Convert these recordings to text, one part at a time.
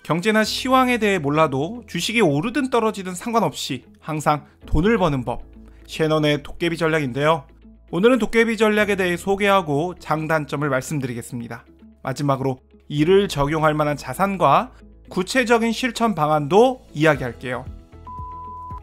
경제나 시황에 대해 몰라도 주식이 오르든 떨어지든 상관없이 항상 돈을 버는 법, 셰넌의 도깨비 전략인데요. 오늘은 도깨비 전략에 대해 소개하고 장단점을 말씀드리겠습니다. 마지막으로 이를 적용할 만한 자산과 구체적인 실천 방안도 이야기할게요.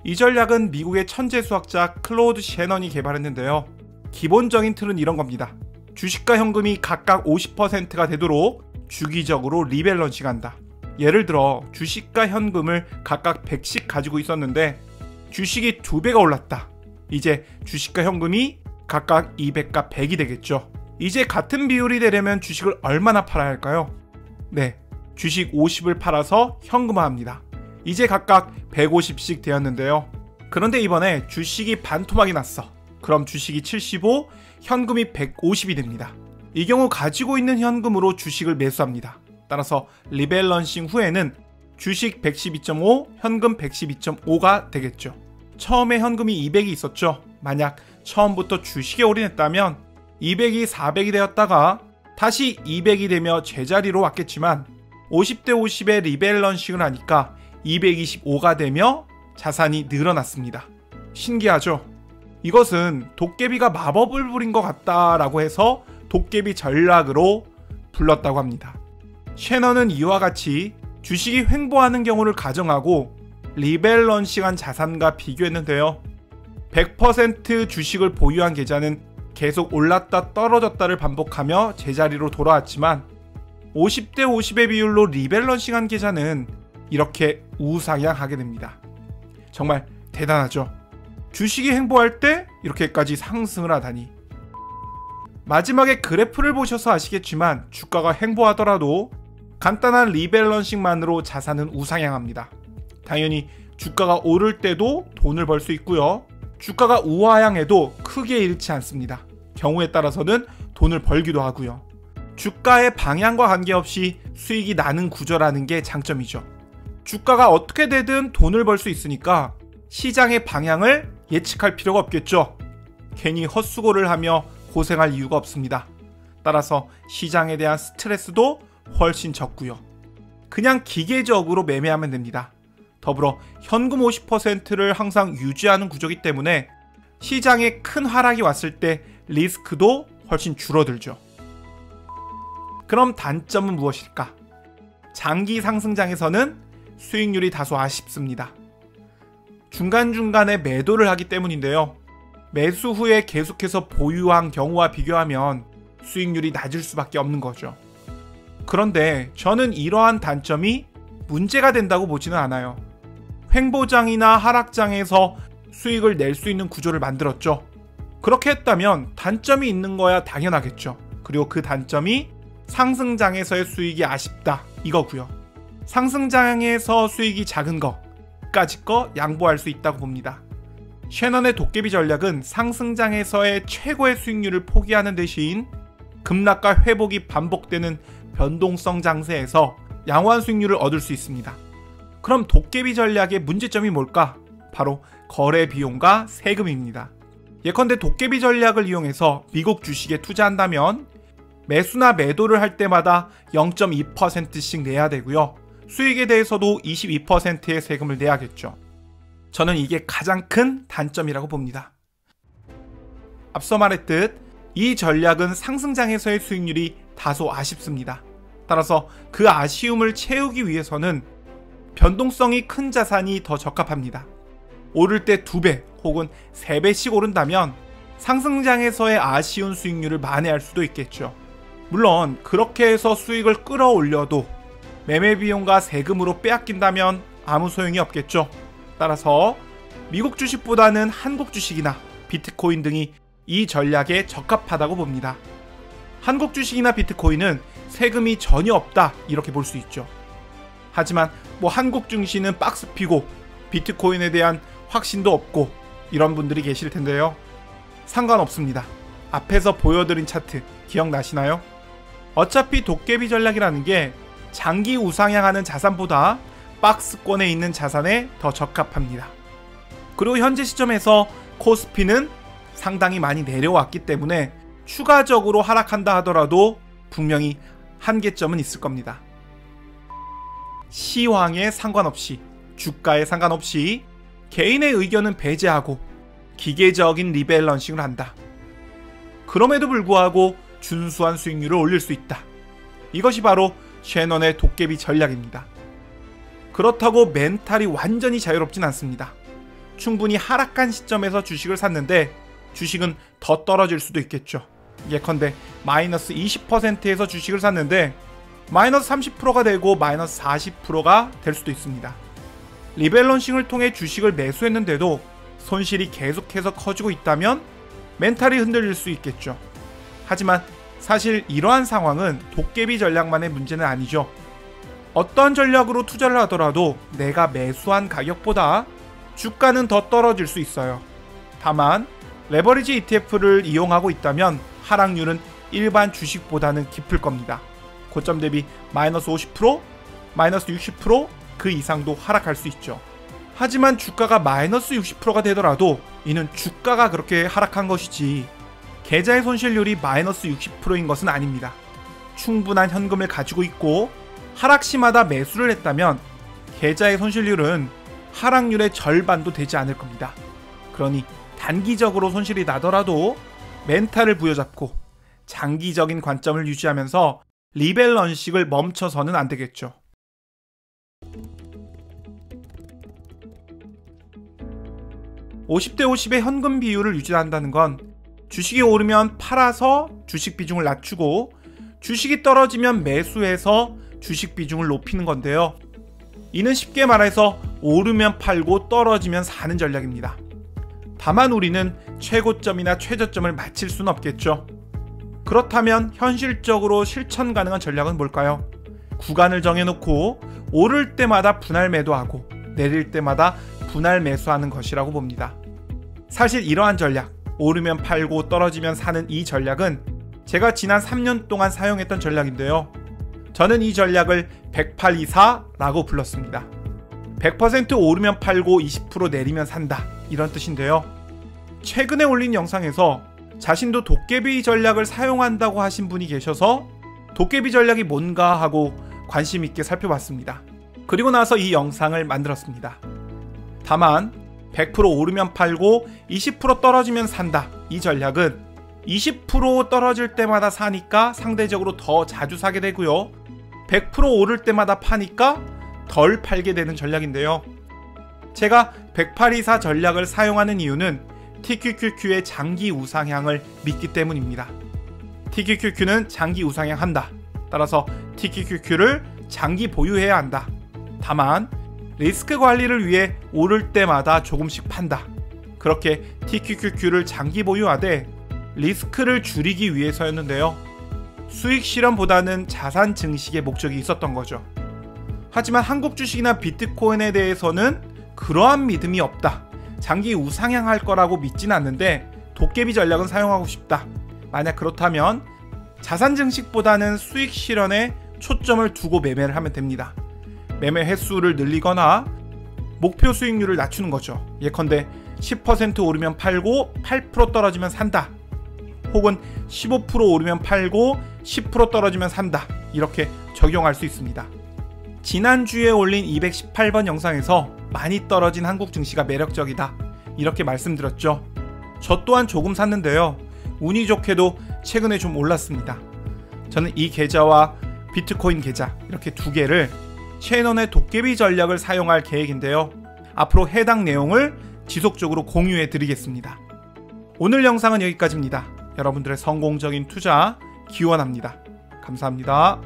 이 전략은 미국의 천재 수학자 클로드 셰넌이 개발했는데요. 기본적인 틀은 이런 겁니다. 주식과 현금이 각각 50%가 되도록 주기적으로 리밸런싱한다. 예를 들어 주식과 현금을 각각 100씩 가지고 있었는데 주식이 2배가 올랐다. 이제 주식과 현금이 각각 200과 100이 되겠죠. 이제 같은 비율이 되려면 주식을 얼마나 팔아야 할까요? 네, 주식 50을 팔아서 현금화합니다. 이제 각각 150씩 되었는데요. 그런데 이번에 주식이 반토막이 났어. 그럼 주식이 75, 현금이 150이 됩니다. 이 경우 가지고 있는 현금으로 주식을 매수합니다. 따라서 리밸런싱 후에는 주식 112.5, 현금 112.5가 되겠죠. 처음에 현금이 200이 있었죠. 만약 처음부터 주식에 올인했다면 200이 400이 되었다가 다시 200이 되며 제자리로 왔겠지만 50대 50의 리밸런싱을 하니까 225가 되며 자산이 늘어났습니다. 신기하죠? 이것은 도깨비가 마법을 부린 것 같다라고 해서 도깨비 전략으로 불렀다고 합니다. 셰넌은 이와 같이 주식이 횡보하는 경우를 가정하고 리밸런싱한 자산과 비교했는데요. 100% 주식을 보유한 계좌는 계속 올랐다 떨어졌다를 반복하며 제자리로 돌아왔지만 50대 50의 비율로 리밸런싱한 계좌는 이렇게 우상향하게 됩니다. 정말 대단하죠? 주식이 횡보할 때 이렇게까지 상승을 하다니. 마지막에 그래프를 보셔서 아시겠지만 주가가 횡보하더라도 간단한 리밸런싱만으로 자산은 우상향합니다. 당연히 주가가 오를 때도 돈을 벌 수 있고요. 주가가 우하향해도 크게 잃지 않습니다. 경우에 따라서는 돈을 벌기도 하고요. 주가의 방향과 관계없이 수익이 나는 구조라는 게 장점이죠. 주가가 어떻게 되든 돈을 벌 수 있으니까 시장의 방향을 예측할 필요가 없겠죠. 괜히 헛수고를 하며 고생할 이유가 없습니다. 따라서 시장에 대한 스트레스도 훨씬 적고요. 그냥 기계적으로 매매하면 됩니다. 더불어 현금 50%를 항상 유지하는 구조이기 때문에 시장에 큰 하락이 왔을 때 리스크도 훨씬 줄어들죠. 그럼 단점은 무엇일까? 장기 상승장에서는 수익률이 다소 아쉽습니다. 중간중간에 매도를 하기 때문인데요. 매수 후에 계속해서 보유한 경우와 비교하면 수익률이 낮을 수밖에 없는 거죠. 그런데 저는 이러한 단점이 문제가 된다고 보지는 않아요. 횡보장이나 하락장에서 수익을 낼 수 있는 구조를 만들었죠. 그렇게 했다면 단점이 있는 거야 당연하겠죠. 그리고 그 단점이 상승장에서의 수익이 아쉽다 이거고요. 상승장에서 수익이 작은 거까지 거 양보할 수 있다고 봅니다. 셰넌의 도깨비 전략은 상승장에서의 최고의 수익률을 포기하는 대신 급락과 회복이 반복되는 변동성 장세에서 양호한 수익률을 얻을 수 있습니다. 그럼 도깨비 전략의 문제점이 뭘까? 바로 거래 비용과 세금입니다. 예컨대 도깨비 전략을 이용해서 미국 주식에 투자한다면 매수나 매도를 할 때마다 0.2%씩 내야 되고요. 수익에 대해서도 22%의 세금을 내야겠죠. 저는 이게 가장 큰 단점이라고 봅니다. 앞서 말했듯 이 전략은 상승장에서의 수익률이 다소 아쉽습니다. 따라서 그 아쉬움을 채우기 위해서는 변동성이 큰 자산이 더 적합합니다. 오를 때 2배 혹은 3배씩 오른다면 상승장에서의 아쉬운 수익률을 만회할 수도 있겠죠. 물론 그렇게 해서 수익을 끌어올려도 매매 비용과 세금으로 빼앗긴다면 아무 소용이 없겠죠. 따라서 미국 주식보다는 한국 주식이나 비트코인 등이 이 전략에 적합하다고 봅니다. 한국 주식이나 비트코인은 세금이 전혀 없다 이렇게 볼 수 있죠. 하지만 한국 증시는 박스 피고 비트코인에 대한 확신도 없고 이런 분들이 계실 텐데요. 상관없습니다. 앞에서 보여드린 차트 기억나시나요? 어차피 도깨비 전략이라는 게 장기 우상향하는 자산보다 박스권에 있는 자산에 더 적합합니다. 그리고 현재 시점에서 코스피는 상당히 많이 내려왔기 때문에 추가적으로 하락한다 하더라도 분명히 한계점은 있을 겁니다. 시황에 상관없이, 주가에 상관없이 개인의 의견은 배제하고 기계적인 리밸런싱을 한다. 그럼에도 불구하고 준수한 수익률을 올릴 수 있다. 이것이 바로 셰넌의 도깨비 전략입니다. 그렇다고 멘탈이 완전히 자유롭진 않습니다. 충분히 하락한 시점에서 주식을 샀는데 주식은 더 떨어질 수도 있겠죠. 예컨대 마이너스 20%에서 주식을 샀는데 마이너스 30%가 되고 마이너스 40%가 될 수도 있습니다. 리밸런싱을 통해 주식을 매수했는데도 손실이 계속해서 커지고 있다면 멘탈이 흔들릴 수 있겠죠. 하지만 사실 이러한 상황은 도깨비 전략만의 문제는 아니죠. 어떤 전략으로 투자를 하더라도 내가 매수한 가격보다 주가는 더 떨어질 수 있어요. 다만 레버리지 ETF를 이용하고 있다면 하락률은 일반 주식보다는 깊을 겁니다. 고점 대비 마이너스 50%, 마이너스 60%, 그 이상도 하락할 수 있죠. 하지만 주가가 마이너스 60%가 되더라도 이는 주가가 그렇게 하락한 것이지 계좌의 손실률이 마이너스 60%인 것은 아닙니다. 충분한 현금을 가지고 있고 하락시마다 매수를 했다면 계좌의 손실률은 하락률의 절반도 되지 않을 겁니다. 그러니 단기적으로 손실이 나더라도 멘탈을 부여잡고 장기적인 관점을 유지하면서 리밸런싱을 멈춰서는 안 되겠죠. (50대 50의) 현금 비율을 유지한다는 건 주식이 오르면 팔아서 주식 비중을 낮추고 주식이 떨어지면 매수해서 주식 비중을 높이는 건데요. 이는 쉽게 말해서 오르면 팔고 떨어지면 사는 전략입니다. 다만 우리는 최고점이나 최저점을 맞힐 수는 없겠죠. 그렇다면 현실적으로 실천 가능한 전략은 뭘까요? 구간을 정해놓고 오를 때마다 분할 매도하고 내릴 때마다 분할 매수하는 것이라고 봅니다. 사실 이러한 전략, 오르면 팔고 떨어지면 사는 이 전략은 제가 지난 3년 동안 사용했던 전략인데요. 저는 이 전략을 10824라고 불렀습니다. 100% 오르면 팔고 20% 내리면 산다, 이런 뜻인데요. 최근에 올린 영상에서 자신도 도깨비 전략을 사용한다고 하신 분이 계셔서 도깨비 전략이 뭔가 하고 관심 있게 살펴봤습니다. 그리고 나서 이 영상을 만들었습니다. 다만 100% 오르면 팔고 20% 떨어지면 산다, 이 전략은 20% 떨어질 때마다 사니까 상대적으로 더 자주 사게 되고요, 100% 오를 때마다 파니까 덜 팔게 되는 전략인데요. 제가 10824 전략을 사용하는 이유는 TQQQ의 장기 우상향을 믿기 때문입니다. TQQQ는 장기 우상향한다. 따라서 TQQQ를 장기 보유해야 한다. 다만 리스크 관리를 위해 오를 때마다 조금씩 판다. 그렇게 TQQQ를 장기 보유하되 리스크를 줄이기 위해서였는데요. 수익 실현보다는 자산 증식의 목적이 있었던 거죠. 하지만 한국 주식이나 비트코인에 대해서는 그러한 믿음이 없다. 장기 우상향할 거라고 믿진 않는데 도깨비 전략은 사용하고 싶다. 만약 그렇다면 자산 증식보다는 수익 실현에 초점을 두고 매매를 하면 됩니다. 매매 횟수를 늘리거나 목표 수익률을 낮추는 거죠. 예컨대 10% 오르면 팔고 8% 떨어지면 산다. 혹은 15% 오르면 팔고 10% 떨어지면 산다. 이렇게 적용할 수 있습니다. 지난주에 올린 218번 영상에서 많이 떨어진 한국 증시가 매력적이다, 이렇게 말씀드렸죠. 저 또한 조금 샀는데요. 운이 좋게도 최근에 좀 올랐습니다. 저는 이 계좌와 비트코인 계좌 이렇게 두 개를 셰넌의 도깨비 전략을 사용할 계획인데요. 앞으로 해당 내용을 지속적으로 공유해 드리겠습니다. 오늘 영상은 여기까지입니다. 여러분들의 성공적인 투자 기원합니다. 감사합니다.